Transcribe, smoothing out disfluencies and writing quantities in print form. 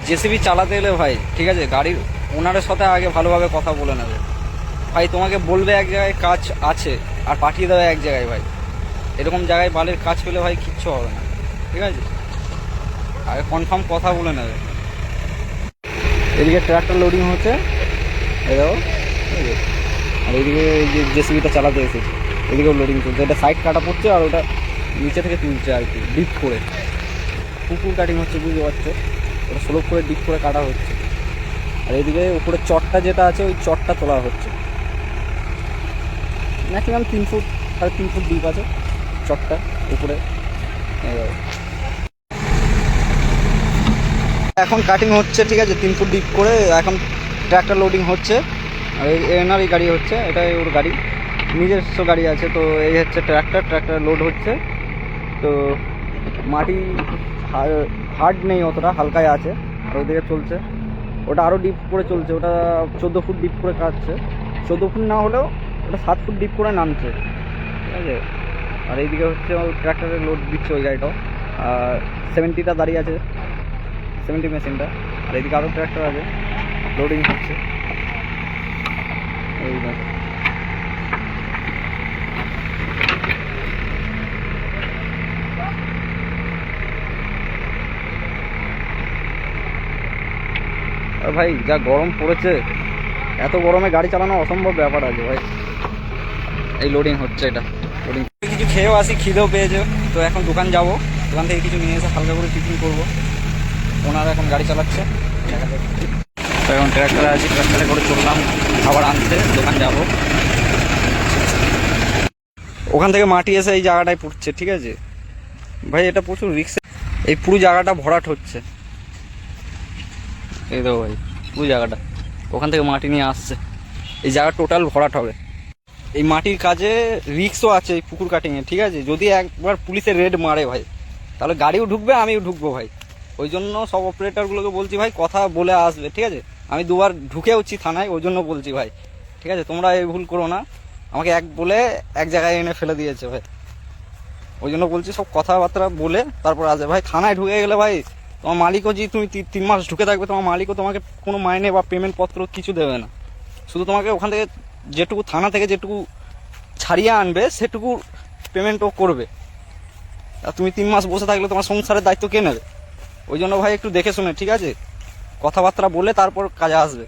JCB চালাতে এলে ভাই ঠিক আছে গাড়ির ওনারের সাথে আগে ভালোভাবে কথা বলে নেবে ভাই। তোমাকে বলবে এক জায়গায় কাজ আছে আর পাঠিয়ে দেবে এক জায়গায় ভাই। এরকম জায়গায় বালের কাজ পেলে ভাই কিচ্ছু হবে না, ঠিক আছে? আগে কনফার্ম কথা বলে নেবে। এদিকে ট্রাক্টর লোডিং হচ্ছে, এই দেখো, আর এইদিকে এই যে জেসিবিটা চালাতে এসেছে এদিকেও লোডিং চলছে। এটা সাইড কাটা পড়ছে আর ওটা নিচে থেকে তুলছে আর কি, ডিপ করে। পুকুর কাটিং হচ্ছে, বুঝতে পারছো? ওটা স্লোপ করে ডিপ করে কাটা হচ্ছে। আর এইদিকে উপরে চটটা যেটা আছে ওই চটটা তোলা হচ্ছে। ম্যাক্সিমাম 3 ফুট 3.5 ফুট ডিপ আছে চটটা উপরে। এখন কাটিং হচ্ছে, ঠিক আছে, 3 ফুট ডিপ করে এখন ট্র্যাক্টর লোডিং হচ্ছে। আর এনারই গাড়ি হচ্ছে, এটাই ওর গাড়ি, নিজস্ব গাড়ি আছে। তো এই হচ্ছে ট্র্যাক্টর লোড হচ্ছে। তো মাটি হার্ড নেই অতটা, হালকায় আছে। আর ওদিকে চলছে, ওটা আরও ডিপ করে চলছে। ওটা 14 ফুট ডিপ করে কাটছে। 14 ফুট না হলেও ওটা 7 ফুট ডিপ করে নামছে, ঠিক আছে? আর এইদিকে হচ্ছে ট্র্যাক্টরের লোড দিচ্ছে ওই গাড়িটাও। আর 70টা দাঁড়িয়ে আছে, 70 মেশিনটা। আর এইদিকে আরও ট্র্যাক্টর আছে, লোডিং হচ্ছে। এই দেখো, আর ভাই যা গরম পড়েছে, এত গরমে গাড়ি চালানো অসম্ভব ব্যাপার আছে ভাই। এই লোডিং হচ্ছে, এটা লোডিং। কিছু খেয়েও আসি, খিদেও পেয়েছে। তো এখন দোকান যাব, দোকান থেকে কিছু নিয়ে এসে হালকা করে টিফিন করবো। ওনারা এখন গাড়ি চালাচ্ছে, দেখা যাক। তো এখন ট্র্যাক্টরে আছি, ট্র্যাক্টরে করে চললাম খাবার আনতে, দোকান যাব। ওখান থেকে মাটি এসে এই জায়গাটায় পড়ছে, ঠিক আছে ভাই? এটা প্রচুর রিস্ক। এই পুরো জায়গাটা ভরাট হচ্ছে, এই দেখো ভাই, পুরো জায়গাটা ওখান থেকে মাটি নিয়ে আসছে। এই জায়গা টোটাল ভরাট হবে। এই মাটির কাজে রিস্কও আছে এই পুকুর কাটিংয়ে, ঠিক আছে? যদি একবার পুলিশের রেড মারে ভাই, তাহলে গাড়িও ঢুকবে, আমিও ঢুকবো ভাই। ওই জন্য সব অপারেটরগুলোকে বলছি ভাই কথা বলে আসবে, ঠিক আছে? আমি 2বার ঢুকেওছি থানায়, ওই জন্য বলছি ভাই, ঠিক আছে? তোমরা এই ভুল করো না। আমাকে এক বলে এক জায়গায় এনে ফেলে দিয়েছে ভাই, ওই জন্য বলছি সব কথাবার্তা বলে তারপর আসবে ভাই। থানায় ঢুকে গেলে ভাই তোমার মালিকও, যে তুমি 3 মাস ঢুকে থাকবে, তোমার মালিকও তোমাকে কোনো মাইনে বা পেমেন্ট পত্র কিছু দেবে না। শুধু তোমাকে ওখান থেকে যেটুকু, থানা থেকে যেটুকু ছাড়িয়ে আনবে সেটুকু পেমেন্টও করবে। আর তুমি 3 মাস বসে থাকলে তোমার সংসারের দায়িত্ব কে নেবে? ওই জন্য ভাই একটু দেখে শুনে, ঠিক আছে, কথাবার্তা বলে তারপর কাজে আসবে।